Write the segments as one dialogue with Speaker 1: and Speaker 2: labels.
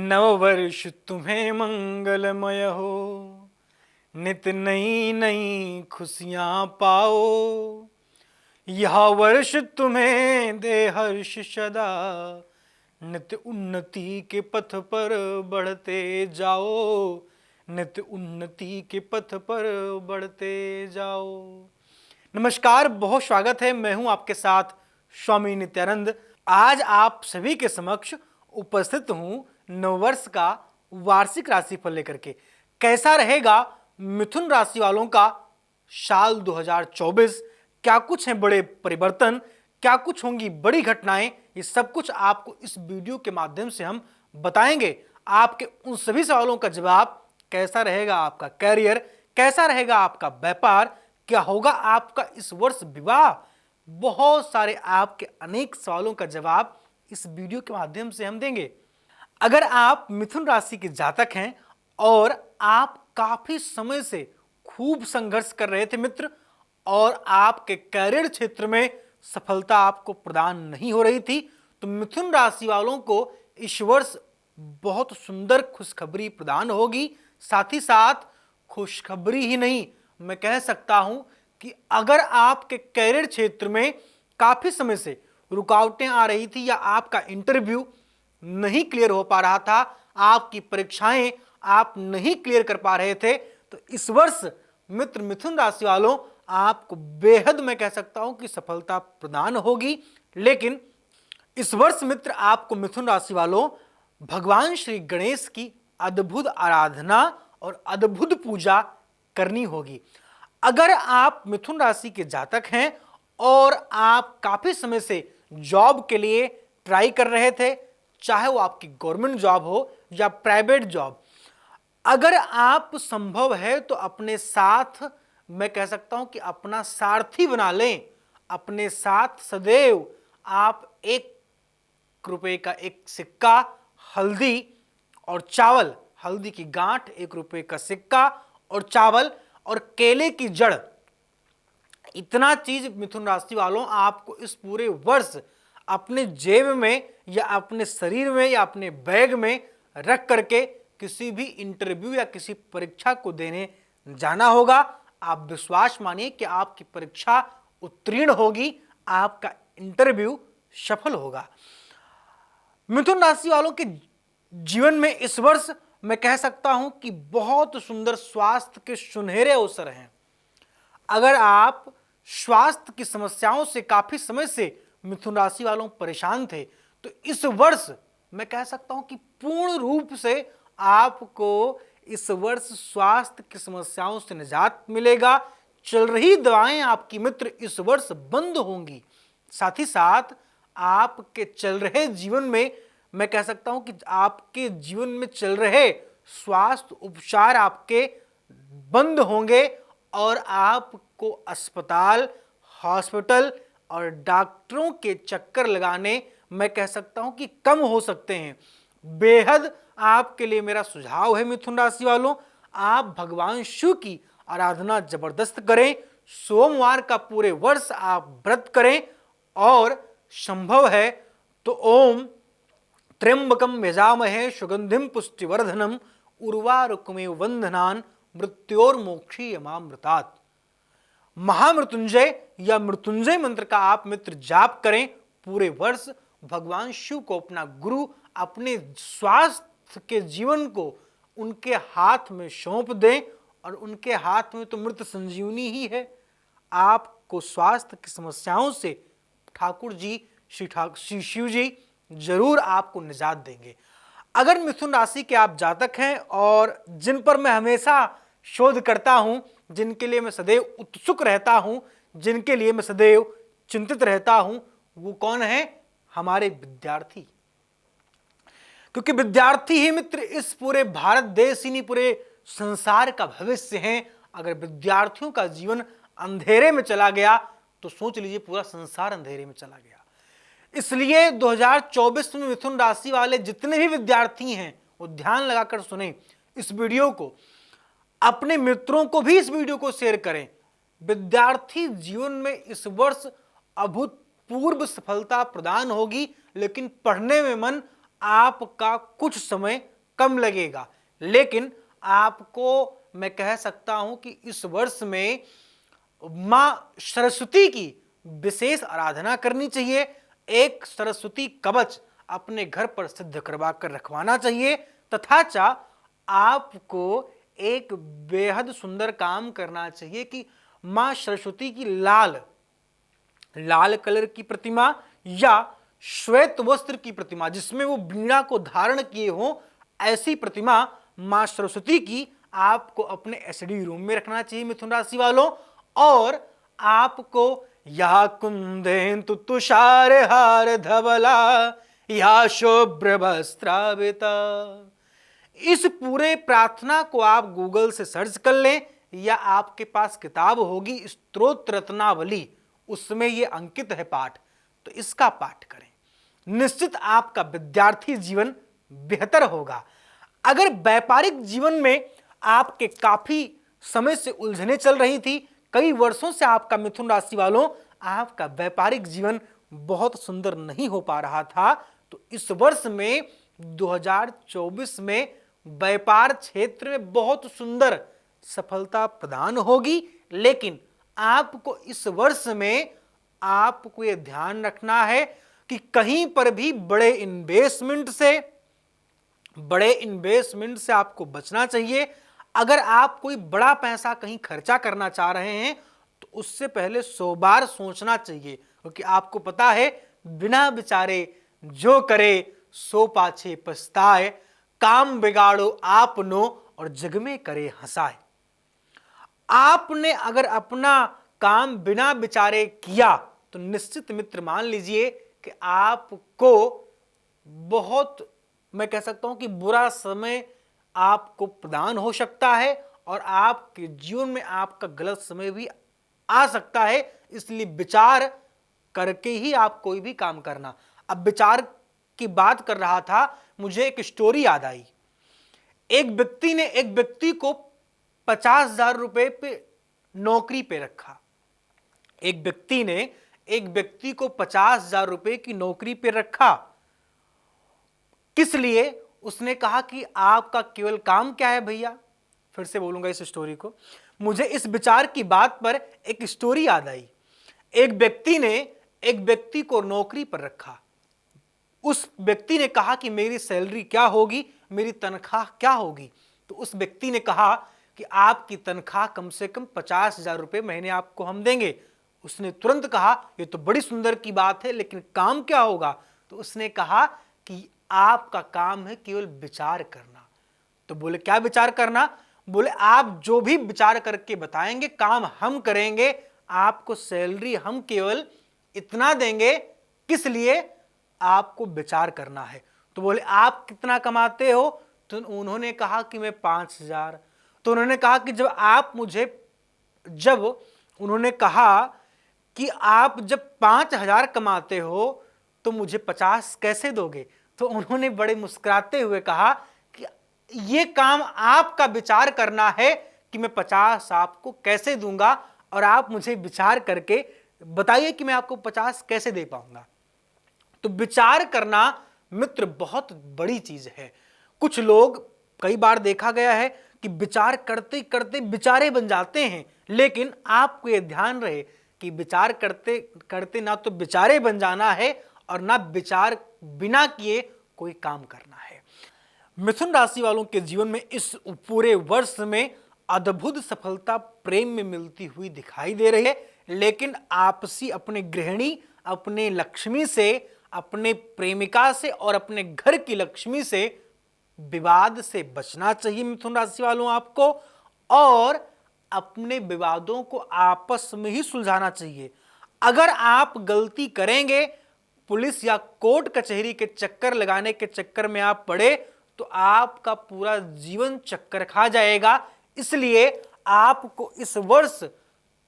Speaker 1: नववर्ष तुम्हें मंगलमय हो, नित नई नई खुशियाँ पाओ। यह वर्ष तुम्हें दे हर्ष सदा, नित्य उन्नति के पथ पर बढ़ते जाओ, नित्य उन्नति के पथ पर बढ़ते जाओ। नमस्कार, बहुत स्वागत है। मैं हूं आपके साथ स्वामी नित्यानंद। आज आप सभी के समक्ष उपस्थित हूं नववर्ष का वार्षिक राशिफल लेकर के। कैसा रहेगा मिथुन राशि वालों का साल 2024, क्या कुछ हैं बड़े परिवर्तन, क्या कुछ होंगी बड़ी घटनाएं, ये सब कुछ आपको इस वीडियो के माध्यम से हम बताएंगे। आपके उन सभी सवालों का जवाब, कैसा रहेगा आपका कैरियर, कैसा रहेगा आपका व्यापार, क्या होगा आपका इस वर्ष विवाह, बहुत सारे आपके अनेक सवालों का जवाब इस वीडियो के माध्यम से हम देंगे। अगर आप मिथुन राशि के जातक हैं और आप काफी समय से खूब संघर्ष कर रहे थे मित्र, और आपके कैरियर क्षेत्र में सफलता आपको प्रदान नहीं हो रही थी, तो मिथुन राशि वालों को इस वर्ष बहुत सुंदर खुशखबरी प्रदान होगी। साथ ही साथ खुशखबरी ही नहीं, मैं कह सकता हूं कि अगर आपके कैरियर क्षेत्र में काफी समय से रुकावटें आ रही थी या आपका इंटरव्यू नहीं क्लियर हो पा रहा था, आपकी परीक्षाएं आप नहीं क्लियर कर पा रहे थे, तो इस वर्ष मित्र मिथुन राशि वालों आपको बेहद, मैं कह सकता हूं कि सफलता प्रदान होगी। लेकिन इस वर्ष मित्र आपको मिथुन राशि वालों भगवान श्री गणेश की अद्भुत आराधना और अद्भुत पूजा करनी होगी। अगर आप मिथुन राशि के जातक हैं और आप काफी समय से जॉब के लिए ट्राई कर रहे थे, चाहे वो आपकी गवर्नमेंट जॉब हो या प्राइवेट जॉब, अगर आप संभव है तो अपने साथ, मैं कह सकता हूं कि अपना सारथी बना लें। अपने साथ सदैव आप ₹1 का एक सिक्का, हल्दी और चावल, हल्दी की गांठ, ₹1 का सिक्का और चावल और केले की जड़, इतना चीज मिथुन राशि वालों आपको इस पूरे वर्ष अपने जेब में या अपने शरीर में या अपने बैग में रख करके किसी भी इंटरव्यू या किसी परीक्षा को देने जाना होगा। आप विश्वास मानिए कि आपकी परीक्षा उत्तीर्ण होगी, आपका इंटरव्यू सफल होगा। मिथुन राशि वालों के जीवन में इस वर्ष मैं कह सकता हूं कि बहुत सुंदर स्वास्थ्य के सुनहरे अवसर हैं। अगर आप स्वास्थ्य की समस्याओं से काफी समय से मिथुन राशि वालों परेशान थे, तो इस वर्ष मैं कह सकता हूं कि पूर्ण रूप से आपको इस वर्ष स्वास्थ्य की समस्याओं से निजात मिलेगा। चल रही दवाएं आपकी मित्र इस वर्ष बंद होंगी। साथ ही साथ आपके चल रहे जीवन में, मैं कह सकता हूं कि आपके जीवन में चल रहे स्वास्थ्य उपचार आपके बंद होंगे और आपको अस्पताल, हॉस्पिटल और डॉक्टरों के चक्कर लगाने, मैं कह सकता हूं कि कम हो सकते हैं। बेहद आपके लिए मेरा सुझाव है मिथुन राशि वालों, आप भगवान शिव की आराधना जबरदस्त करें। सोमवार का पूरे वर्ष आप व्रत करें और संभव है तो ओम त्र्यंबकम यजामहे सुगंधिम पुष्टिवर्धनम उर्वारुकमेव वंदनान मृत्योर्मोक्षीयमामृतात्, महामृत्युंजय या मृत्युंजय मंत्र का आप मित्र जाप करें। पूरे वर्ष भगवान शिव को अपना गुरु, अपने स्वास्थ्य के जीवन को उनके हाथ में सौंप दें, और उनके हाथ में तो मृत संजीवनी ही है। आपको स्वास्थ्य की समस्याओं से ठाकुर जी, श्री शिव जी जरूर आपको निजात देंगे। अगर मिथुन राशि के आप जातक हैं और जिन पर मैं हमेशा शोध करता हूं, जिनके लिए मैं सदैव उत्सुक रहता हूं, जिनके लिए मैं सदैव चिंतित रहता हूं, वो कौन है? हमारे विद्यार्थी। क्योंकि विद्यार्थी ही मित्र इस पूरे भारत देश ही नहीं, पूरे संसार का भविष्य हैं। अगर विद्यार्थियों का जीवन अंधेरे में चला गया तो सोच लीजिए पूरा संसार अंधेरे में चला गया। इसलिए 2024 में मिथुन राशि वाले जितने भी विद्यार्थी हैं वो ध्यान लगाकर सुने इस वीडियो को, अपने मित्रों को भी इस वीडियो को शेयर करें। विद्यार्थी जीवन में इस वर्ष अभूतपूर्व सफलता प्रदान होगी, लेकिन पढ़ने में मन आपका कुछ समय कम लगेगा, लेकिन आपको मैं कह सकता हूं कि इस वर्ष में मां सरस्वती की विशेष आराधना करनी चाहिए। एक सरस्वती कवच अपने घर पर सिद्ध करवा कर रखवाना चाहिए, तथा चा आपको एक बेहद सुंदर काम करना चाहिए कि मां सरस्वती की लाल कलर की प्रतिमा या श्वेत वस्त्र की प्रतिमा जिसमें वो वीणा को धारण किए हो, ऐसी प्रतिमा मां सरस्वती की आपको अपने एसडी रूम में रखना चाहिए मिथुन राशि वालों। और आपको या कुंदेन्तु तुषार हार धवला या शुभ्र वस्त्रावृता, इस पूरे प्रार्थना को आप गूगल से सर्च कर लें या आपके पास किताब होगी स्तोत्र रत्नावली, उसमें ये अंकित है पाठ, तो इसका पाठ करें। निश्चित आपका विद्यार्थी जीवन बेहतर होगा। अगर व्यापारिक जीवन में आपके काफी समय से उलझने चल रही थी, कई वर्षों से आपका मिथुन राशि वालों आपका व्यापारिक जीवन बहुत सुंदर नहीं हो पा रहा था, तो इस वर्ष में 2024 में व्यापार क्षेत्र में बहुत सुंदर सफलता प्रदान होगी। लेकिन आपको इस वर्ष में आपको यह ध्यान रखना है कि कहीं पर भी बड़े इन्वेस्टमेंट से आपको बचना चाहिए। अगर आप कोई बड़ा पैसा कहीं खर्चा करना चाह रहे हैं तो उससे पहले 100 बार सोचना चाहिए, क्योंकि आपको पता है बिना विचारे जो करे सो पाछे पछताए, काम बिगाड़ो आपनो और जग में करे हंसाए। आपने अगर अपना काम बिना विचारे किया तो निश्चित मित्र मान लीजिए कि आपको बहुत, मैं कह सकता हूं कि बुरा समय आपको प्रदान हो सकता है और आपके जीवन में आपका गलत समय भी आ सकता है। इसलिए विचार करके ही आप कोई भी काम करना। अब विचार की बात कर रहा था, मुझे एक स्टोरी याद आई। एक व्यक्ति को 50,000 रुपए पे नौकरी पे रखा। एक व्यक्ति को 50,000 रुपए की नौकरी पे रखा। किस लिए? उसने कहा कि आपका केवल काम क्या है भैया। फिर से बोलूंगा इस स्टोरी को। मुझे इस विचार की बात पर एक स्टोरी याद आई। एक व्यक्ति को नौकरी पर रखा। उस व्यक्ति ने कहा कि मेरी सैलरी क्या होगी, मेरी तनख्वाह क्या होगी। तो उस व्यक्ति ने कहा कि आपकी तनख्वाह कम से कम 50,000 रुपए महीने आपको हम देंगे। उसने तुरंत कहा ये तो बड़ी सुंदर की बात है, लेकिन काम क्या होगा। तो उसने कहा कि आपका काम है केवल विचार करना। तो बोले क्या विचार करना? बोले आप जो भी विचार करके बताएंगे काम हम करेंगे, आपको सैलरी हम केवल इतना देंगे। किस लिए? आपको विचार करना है। तो बोले आप कितना कमाते हो? तो उन्होंने कहा कि मैं 5,000। तो उन्होंने कहा कि जब उन्होंने कहा कि आप जब 5,000 कमाते हो तो मुझे 50 कैसे दोगे? तो उन्होंने बड़े मुस्कुराते हुए कहा कि ये काम आपका विचार करना है कि मैं 50 आपको कैसे दूंगा, और आप मुझे विचार करके बताइए कि मैं आपको 50 कैसे दे पाऊंगा। तो विचार करना मित्र बहुत बड़ी चीज है। कुछ लोग, कई बार देखा गया है कि विचार करते करते विचारे बन जाते हैं, लेकिन आपको यह ध्यान रहे कि विचार करते करते ना तो विचारे बन जाना है और ना विचार बिना किए कोई काम करना है। मिथुन राशि वालों के जीवन में इस पूरे वर्ष में अद्भुत सफलता प्रेम में मिलती हुई दिखाई दे रही है, लेकिन आपसी अपने गृहिणी, अपने लक्ष्मी से, अपने प्रेमिका से और अपने घर की लक्ष्मी से विवाद से बचना चाहिए मिथुन राशि वालों आपको, और अपने विवादों को आपस में ही सुलझाना चाहिए। अगर आप गलती करेंगे, पुलिस या कोर्ट कचहरी के चक्कर लगाने के चक्कर में आप पड़े तो आपका पूरा जीवन चक्कर खा जाएगा। इसलिए आपको इस वर्ष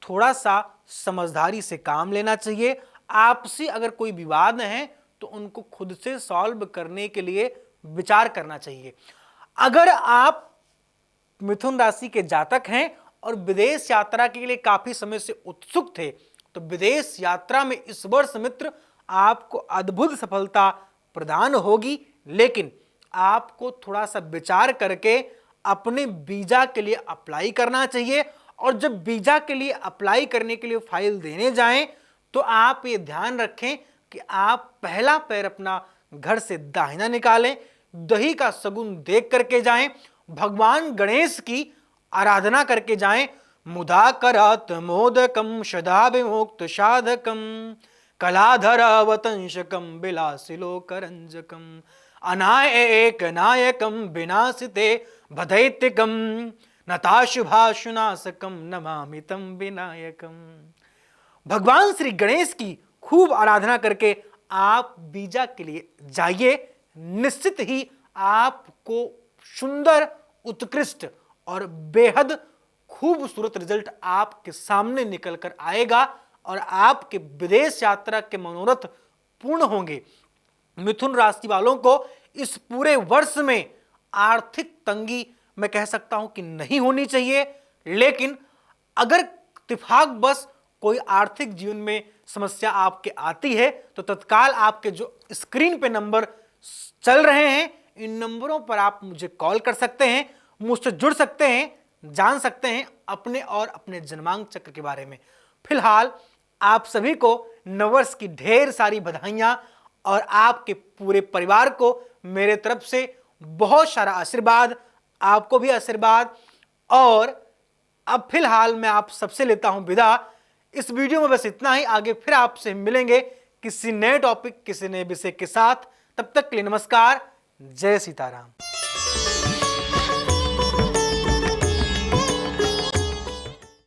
Speaker 1: थोड़ा सा समझदारी से काम लेना चाहिए। आपसी अगर कोई विवाद है तो उनको खुद से सॉल्व करने के लिए विचार करना चाहिए। अगर आप मिथुन राशि के जातक हैं और विदेश यात्रा के लिए काफी समय से उत्सुक थे, तो विदेश यात्रा में इस वर्ष मित्र आपको अद्भुत सफलता प्रदान होगी। लेकिन आपको थोड़ा सा विचार करके अपने वीजा के लिए अप्लाई करना चाहिए। और जब वीजा के लिए अप्लाई करने के लिए फाइल देने जाएं तो आप ये ध्यान रखें कि आप पहला पैर अपना घर से दाहिना निकालें, दही का सगुन देख करके जाएं, भगवान गणेश की आराधना करके जाएं। मुदा करात मोदकम सदा विमुक्त साधकम कलाधरावतंशकम विलासिलोकरंजकम अनाय एक नायकम विनाशिते भदैत्यकम नताशुभाशुनाशकम नमामि तम विनायकम। भगवान श्री गणेश की खूब आराधना करके आप वीजा के लिए जाइए। निश्चित ही आपको सुंदर, उत्कृष्ट और बेहद खूबसूरत रिजल्ट आपके सामने निकल कर आएगा और आपके विदेश यात्रा के मनोरथ पूर्ण होंगे। मिथुन राशि वालों को इस पूरे वर्ष में आर्थिक तंगी मैं कह सकता हूं कि नहीं होनी चाहिए, लेकिन अगर इत्तेफाक बस कोई आर्थिक जीवन में समस्या आपके आती है तो तत्काल आपके जो स्क्रीन पे नंबर चल रहे हैं, इन नंबरों पर आप मुझे कॉल कर सकते हैं, मुझसे जुड़ सकते हैं, जान सकते हैं अपने और अपने जन्मांक चक्र के बारे में। फिलहाल आप सभी को नववर्ष की ढेर सारी बधाइयां और आपके पूरे परिवार को मेरे तरफ से बहुत सारा आशीर्वाद, आपको भी आशीर्वाद। और अब फिलहाल मैं आप सबसे लेता हूं विदा। इस वीडियो में बस इतना ही, आगे फिर आपसे मिलेंगे किसी नए टॉपिक, किसी नए विषय के साथ। तब तक के लिए नमस्कार, जय सीताराम।